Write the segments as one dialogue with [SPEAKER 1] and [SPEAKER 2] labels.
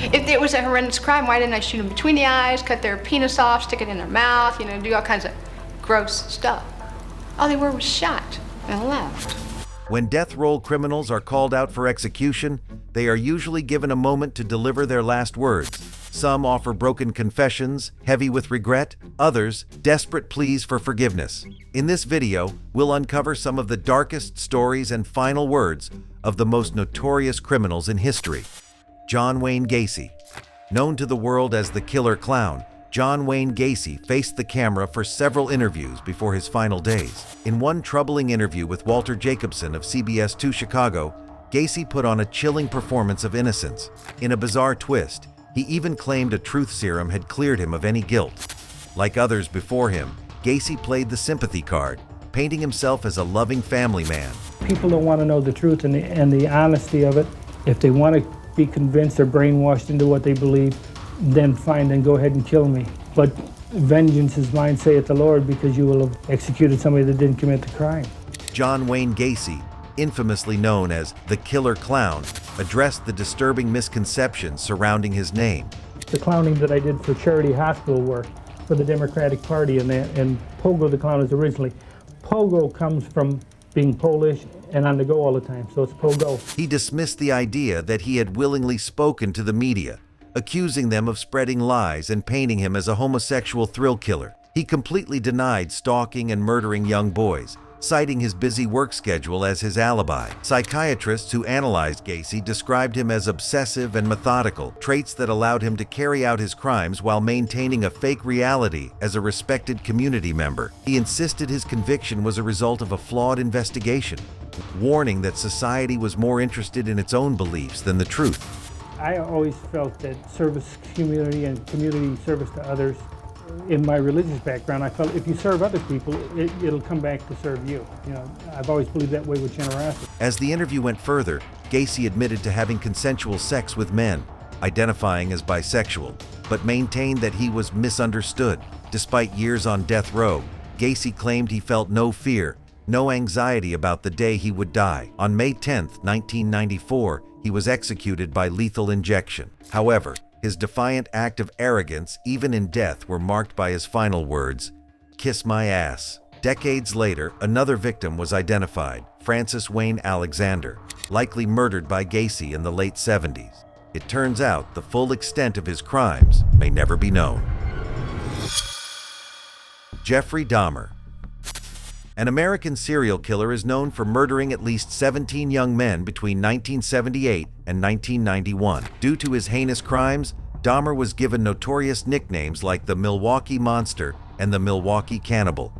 [SPEAKER 1] If it was a horrendous crime, why didn't I shoot them between the eyes, cut their penis off, stick it in their mouth, do all kinds of gross stuff? All they were was shot and left.
[SPEAKER 2] When death row criminals are called out for execution, they are usually given a moment to deliver their last words. Some offer broken confessions, heavy with regret, others, desperate pleas for forgiveness. In this video, we'll uncover some of the darkest stories and final words of the most notorious criminals in history. John Wayne Gacy. Known to the world as the Killer Clown, John Wayne Gacy faced the camera for several interviews before his final days. In one troubling interview with Walter Jacobson of CBS 2 Chicago, Gacy put on a chilling performance of innocence. In a bizarre twist, he even claimed a truth serum had cleared him of any guilt. Like others before him, Gacy played the sympathy card, painting himself as a loving family man.
[SPEAKER 3] People don't want to know the truth and the honesty of it. If they want to be convinced or brainwashed into what they believe, then fine, then go ahead and kill me. But vengeance is mine, saith the Lord, because you will have executed somebody that didn't commit the crime.
[SPEAKER 2] John Wayne Gacy, infamously known as the Killer Clown, addressed the disturbing misconceptions surrounding his name.
[SPEAKER 3] The clowning that I did for charity hospital work for the Democratic Party and Pogo the Clown is originally. Pogo comes from being Polish and on the go all the time, so it's Pogo.
[SPEAKER 2] He dismissed the idea that he had willingly spoken to the media, accusing them of spreading lies and painting him as a homosexual thrill killer. He completely denied stalking and murdering young boys, citing his busy work schedule as his alibi. Psychiatrists who analyzed Gacy described him as obsessive and methodical, traits that allowed him to carry out his crimes while maintaining a fake reality as a respected community member. He insisted his conviction was a result of a flawed investigation, warning that society was more interested in its own beliefs than the truth.
[SPEAKER 3] I always felt that service community and community service to others, in my religious background, I felt if you serve other people, it'll come back to serve you. I've always believed that way with generosity.
[SPEAKER 2] As the interview went further, Gacy admitted to having consensual sex with men, identifying as bisexual, but maintained that he was misunderstood. Despite years on death row, Gacy claimed he felt no fear, no anxiety about the day he would die. On May 10, 1994, he was executed by lethal injection. However, his defiant act of arrogance, even in death, were marked by his final words, "Kiss my ass." Decades later, another victim was identified, Francis Wayne Alexander, likely murdered by Gacy in the late 70s. It turns out the full extent of his crimes may never be known. Jeffrey Dahmer. An American serial killer is known for murdering at least 17 young men between 1978 and 1991. Due to his heinous crimes, Dahmer was given notorious nicknames like the Milwaukee Monster and the Milwaukee Cannibal.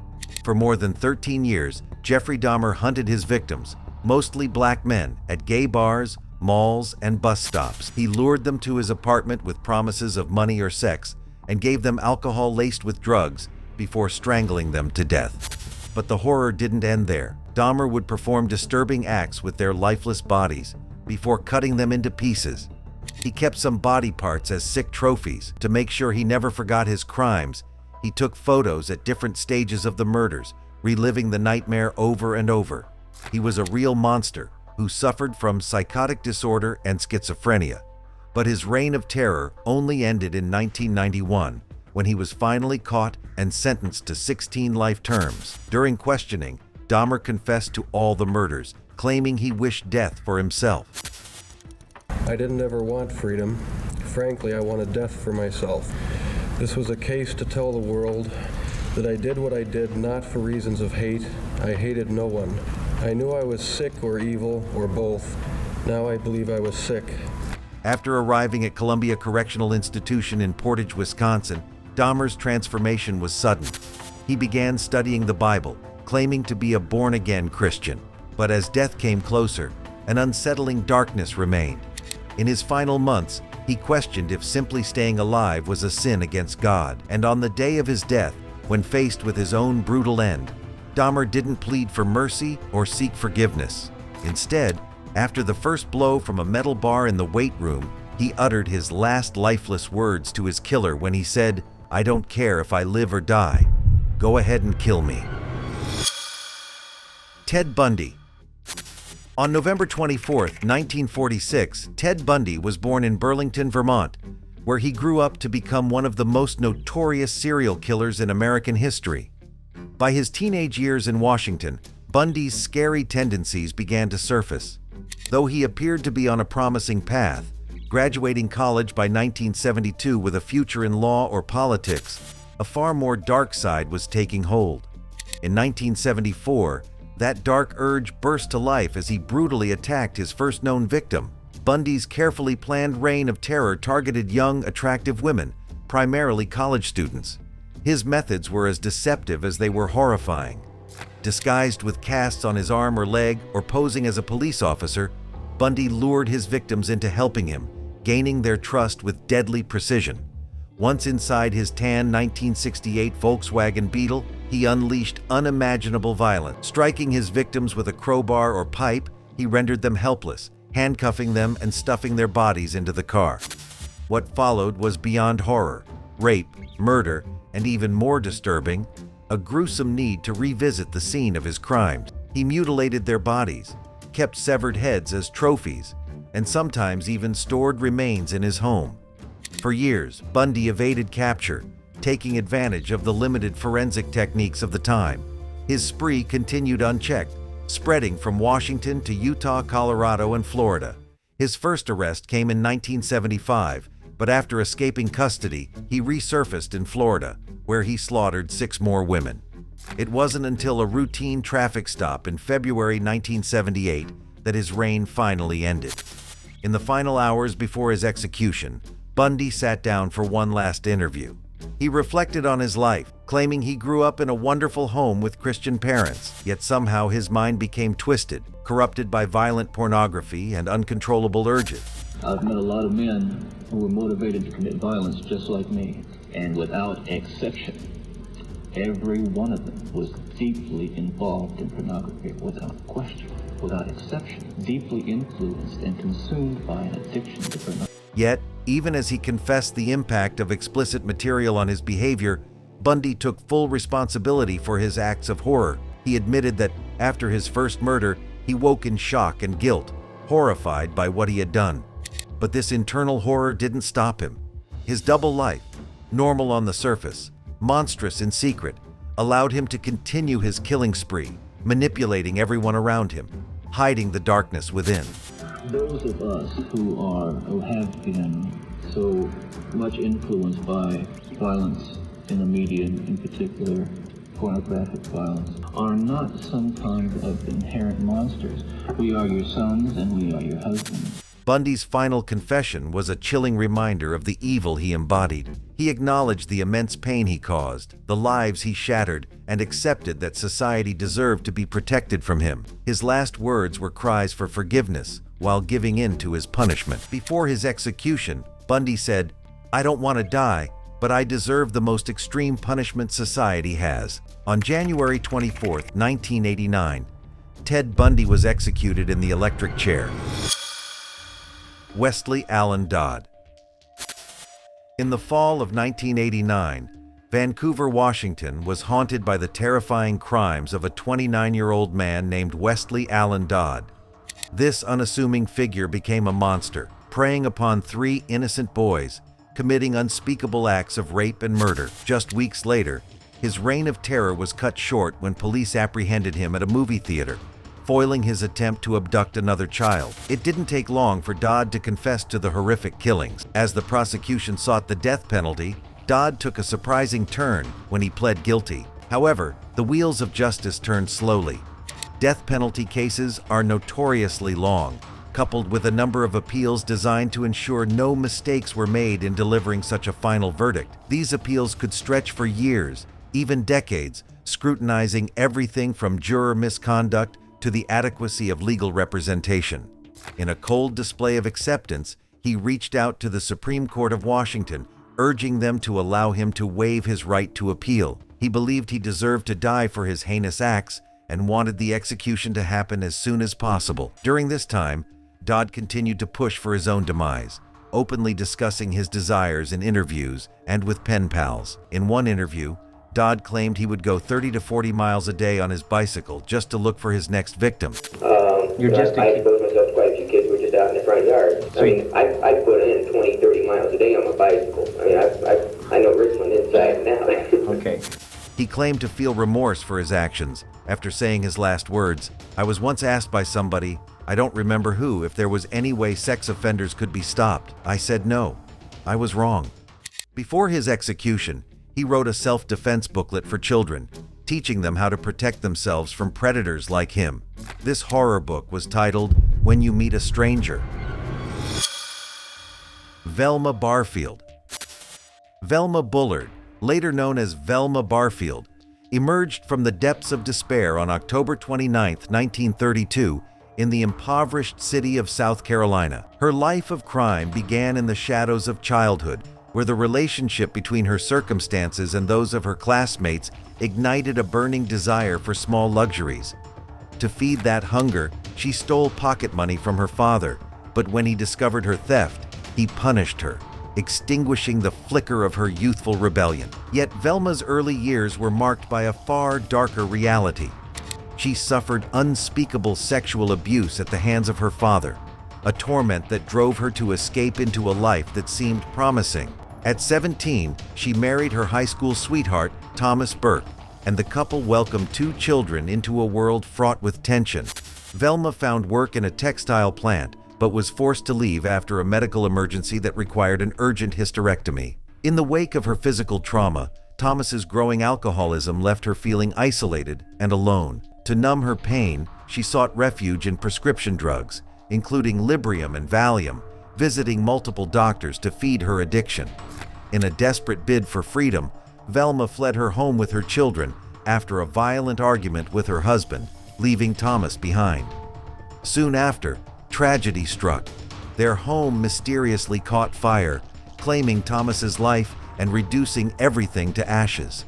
[SPEAKER 2] For more than 13 years, Jeffrey Dahmer hunted his victims, mostly black men, at gay bars, malls, and bus stops. He lured them to his apartment with promises of money or sex and gave them alcohol laced with drugs before strangling them to death. But the horror didn't end there. Dahmer would perform disturbing acts with their lifeless bodies before cutting them into pieces. He kept some body parts as sick trophies. To make sure he never forgot his crimes, he took photos at different stages of the murders, reliving the nightmare over and over. He was a real monster who suffered from psychotic disorder and schizophrenia. But his reign of terror only ended in 1991, when he was finally caught and sentenced to 16 life terms. During questioning, Dahmer confessed to all the murders, claiming he wished death for himself.
[SPEAKER 4] I didn't ever want freedom. Frankly, I wanted death for myself. This was a case to tell the world that I did what I did not for reasons of hate. I hated no one. I knew I was sick or evil or both. Now I believe I was sick.
[SPEAKER 2] After arriving at Columbia Correctional Institution in Portage, Wisconsin, Dahmer's transformation was sudden. He began studying the Bible, claiming to be a born-again Christian. But as death came closer, an unsettling darkness remained. In his final months, he questioned if simply staying alive was a sin against God. And on the day of his death, when faced with his own brutal end, Dahmer didn't plead for mercy or seek forgiveness. Instead, after the first blow from a metal bar in the weight room, he uttered his last lifeless words to his killer when he said, "I don't care if I live or die. Go ahead and kill me." Ted Bundy. On November 24, 1946, Ted Bundy was born in Burlington, Vermont, where he grew up to become one of the most notorious serial killers in American history. By his teenage years in Washington, Bundy's scary tendencies began to surface. Though he appeared to be on a promising path, graduating college by 1972 with a future in law or politics, a far more dark side was taking hold. In 1974, that dark urge burst to life as he brutally attacked his first known victim. Bundy's carefully planned reign of terror targeted young, attractive women, primarily college students. His methods were as deceptive as they were horrifying. Disguised with casts on his arm or leg or posing as a police officer, Bundy lured his victims into helping him, gaining their trust with deadly precision. Once inside his tan 1968 Volkswagen Beetle, he unleashed unimaginable violence. Striking his victims with a crowbar or pipe, he rendered them helpless, handcuffing them and stuffing their bodies into the car. What followed was beyond horror: rape, murder, and even more disturbing, a gruesome need to revisit the scene of his crimes. He mutilated their bodies, kept severed heads as trophies, and sometimes even stored remains in his home. For years, Bundy evaded capture, taking advantage of the limited forensic techniques of the time. His spree continued unchecked, spreading from Washington to Utah, Colorado, and Florida. His first arrest came in 1975, but after escaping custody, he resurfaced in Florida, where he slaughtered 6 more women. It wasn't until a routine traffic stop in February 1978 that his reign finally ended. In the final hours before his execution, Bundy sat down for one last interview. He reflected on his life, claiming he grew up in a wonderful home with Christian parents, yet somehow his mind became twisted, corrupted by violent pornography and uncontrollable urges.
[SPEAKER 5] I've met a lot of men who were motivated to commit violence just like me, and without exception, every one of them was deeply involved in pornography, without question, without exception, deeply influenced and consumed by an addiction to pornography.
[SPEAKER 2] Yet, even as he confessed the impact of explicit material on his behavior, Bundy took full responsibility for his acts of horror. He admitted that after his first murder, he woke in shock and guilt, horrified by what he had done. But this internal horror didn't stop him. His double life, normal on the surface, monstrous in secret, allowed him to continue his killing spree, manipulating everyone around him, hiding the darkness within.
[SPEAKER 5] Those of us who have been so much influenced by violence in the media, in particular pornographic violence, are not some kind of inherent monsters. We are your sons and we are your husbands.
[SPEAKER 2] Bundy's final confession was a chilling reminder of the evil he embodied. He acknowledged the immense pain he caused, the lives he shattered, and accepted that society deserved to be protected from him. His last words were cries for forgiveness while giving in to his punishment. Before his execution, Bundy said, "I don't want to die, but I deserve the most extreme punishment society has." On January 24, 1989, Ted Bundy was executed in the electric chair. Wesley Allen Dodd. In the fall of 1989, Vancouver, Washington was haunted by the terrifying crimes of a 29-year-old man named Wesley Allen Dodd. This unassuming figure became a monster, preying upon 3 innocent boys, committing unspeakable acts of rape and murder. Just weeks later, his reign of terror was cut short when police apprehended him at a movie theater, foiling his attempt to abduct another child. It didn't take long for Dodd to confess to the horrific killings. As the prosecution sought the death penalty, Dodd took a surprising turn when he pled guilty. However, the wheels of justice turned slowly. Death penalty cases are notoriously long, coupled with a number of appeals designed to ensure no mistakes were made in delivering such a final verdict. These appeals could stretch for years, even decades, scrutinizing everything from juror misconduct to the adequacy of legal representation. In a cold display of acceptance, he reached out to the Supreme Court of Washington, urging them to allow him to waive his right to appeal. He believed he deserved to die for his heinous acts and wanted the execution to happen as soon as possible. During this time, Dodd continued to push for his own demise, openly discussing his desires in interviews and with pen pals. In one interview, Dodd claimed he would go 30 to 40 miles a day on his bicycle just to look for his next victim.
[SPEAKER 6] You're just
[SPEAKER 7] I exposed myself to quite a few kids who were just out in the front yard.
[SPEAKER 6] So
[SPEAKER 7] I put in 20, 30 miles a day on my bicycle. I mean, I know Richmond inside and out.
[SPEAKER 6] okay.
[SPEAKER 2] He claimed to feel remorse for his actions after saying his last words. I was once asked by somebody, I don't remember who, if there was any way sex offenders could be stopped. I said no. I was wrong. Before his execution, he wrote a self-defense booklet for children, teaching them how to protect themselves from predators like him. This horror book was titled, When You Meet a Stranger. Velma Barfield. Velma Bullard, later known as Velma Barfield, emerged from the depths of despair on October 29, 1932, in the impoverished city of South Carolina. Her life of crime began in the shadows of childhood, where the relationship between her circumstances and those of her classmates ignited a burning desire for small luxuries. To feed that hunger, she stole pocket money from her father, but when he discovered her theft, he punished her, extinguishing the flicker of her youthful rebellion. Yet Velma's early years were marked by a far darker reality. She suffered unspeakable sexual abuse at the hands of her father, a torment that drove her to escape into a life that seemed promising. At 17, she married her high school sweetheart, Thomas Burke, and the couple welcomed 2 children into a world fraught with tension. Velma found work in a textile plant, but was forced to leave after a medical emergency that required an urgent hysterectomy. In the wake of her physical trauma, Thomas's growing alcoholism left her feeling isolated and alone. To numb her pain, she sought refuge in prescription drugs, including Librium and Valium, visiting multiple doctors to feed her addiction. In a desperate bid for freedom, Velma fled her home with her children after a violent argument with her husband, leaving Thomas behind. Soon after, tragedy struck. Their home mysteriously caught fire, claiming Thomas's life and reducing everything to ashes.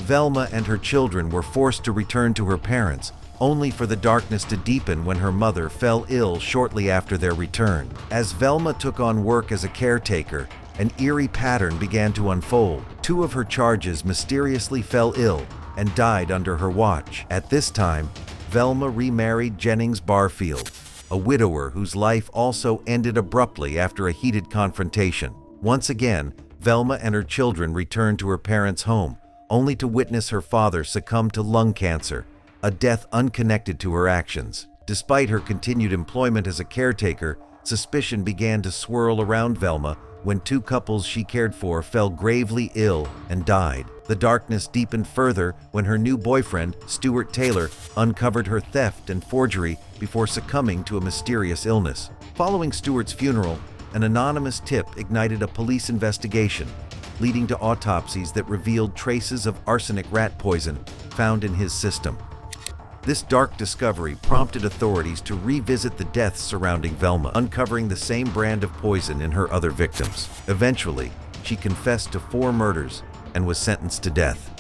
[SPEAKER 2] Velma and her children were forced to return to her parents, only for the darkness to deepen when her mother fell ill shortly after their return. As Velma took on work as a caretaker, an eerie pattern began to unfold. 2 of her charges mysteriously fell ill and died under her watch. At this time, Velma remarried Jennings Barfield, a widower whose life also ended abruptly after a heated confrontation. Once again, Velma and her children returned to her parents' home, only to witness her father succumb to lung cancer, a death unconnected to her actions. Despite her continued employment as a caretaker, suspicion began to swirl around Velma when 2 couples she cared for fell gravely ill and died. The darkness deepened further when her new boyfriend, Stuart Taylor, uncovered her theft and forgery before succumbing to a mysterious illness. Following Stuart's funeral, an anonymous tip ignited a police investigation, leading to autopsies that revealed traces of arsenic rat poison found in his system. This dark discovery prompted authorities to revisit the deaths surrounding Velma, uncovering the same brand of poison in her other victims. Eventually, she confessed to 4 murders and was sentenced to death.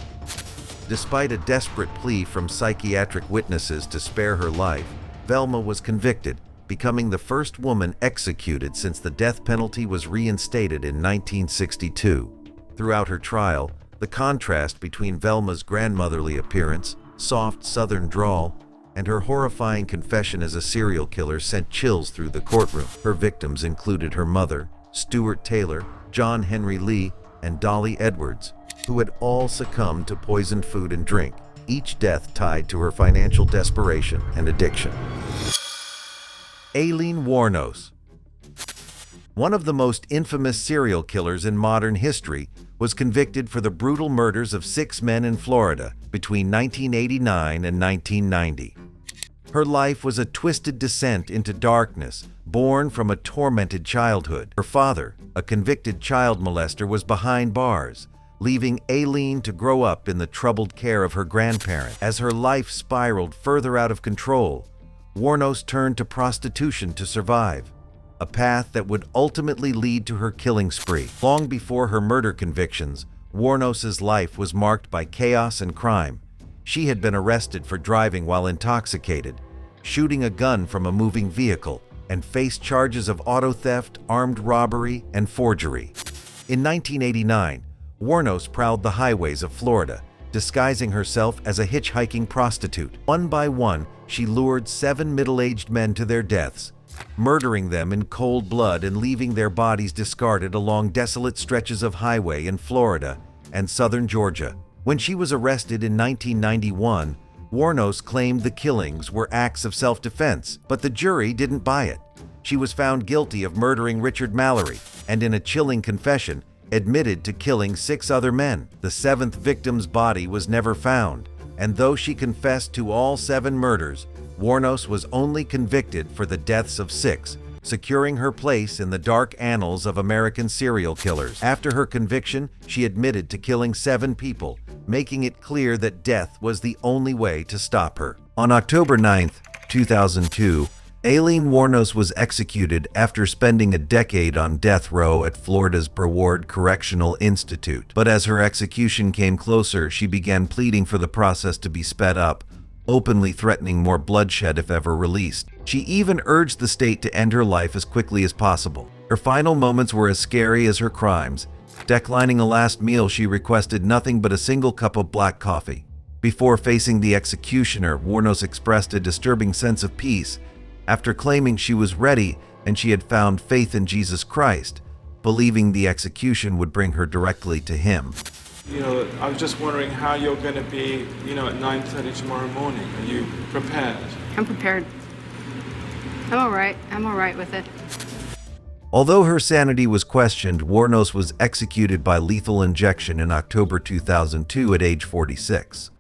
[SPEAKER 2] Despite a desperate plea from psychiatric witnesses to spare her life, Velma was convicted, becoming the first woman executed since the death penalty was reinstated in 1962. Throughout her trial, the contrast between Velma's grandmotherly appearance, soft southern drawl, and her horrifying confession as a serial killer sent chills through the courtroom. Her victims included her mother, Stuart Taylor, John Henry Lee, and Dolly Edwards, who had all succumbed to poisoned food and drink, each death tied to her financial desperation and addiction. Aileen Wuornos. One of the most infamous serial killers in modern history, was convicted for the brutal murders of 6 men in Florida between 1989 and 1990. Her life was a twisted descent into darkness, born from a tormented childhood. Her father, a convicted child molester, was behind bars, leaving Aileen to grow up in the troubled care of her grandparents. As her life spiraled further out of control, Wuornos turned to prostitution to survive, a path that would ultimately lead to her killing spree. Long before her murder convictions, Wuornos's life was marked by chaos and crime. She had been arrested for driving while intoxicated, shooting a gun from a moving vehicle, and faced charges of auto theft, armed robbery, and forgery. In 1989, Wuornos prowled the highways of Florida, disguising herself as a hitchhiking prostitute. One by one, she lured 7 middle-aged men to their deaths, murdering them in cold blood and leaving their bodies discarded along desolate stretches of highway in Florida and southern Georgia. When she was arrested in 1991, Wuornos claimed the killings were acts of self-defense, but the jury didn't buy it. She was found guilty of murdering Richard Mallory, and in a chilling confession, admitted to killing 6 other men. The 7th victim's body was never found, and though she confessed to all 7 murders, Wuornos was only convicted for the deaths of 6, securing her place in the dark annals of American serial killers. After her conviction, she admitted to killing 7 people, making it clear that death was the only way to stop her. On October 9, 2002, Aileen Wuornos was executed after spending a decade on death row at Florida's Broward Correctional Institute. But as her execution came closer, she began pleading for the process to be sped up, openly threatening more bloodshed if ever released. She even urged the state to end her life as quickly as possible. Her final moments were as scary as her crimes. Declining a last meal, she requested nothing but a single cup of black coffee. Before facing the executioner, Wuornos expressed a disturbing sense of peace after claiming she was ready and she had found faith in Jesus Christ, believing the execution would bring her directly to him.
[SPEAKER 6] I was just wondering how you're going to be, at 9:30 tomorrow morning. Are you prepared?
[SPEAKER 1] I'm prepared. I'm all right. I'm all right with it.
[SPEAKER 2] Although her sanity was questioned, Wuornos was executed by lethal injection in October 2002 at age 46.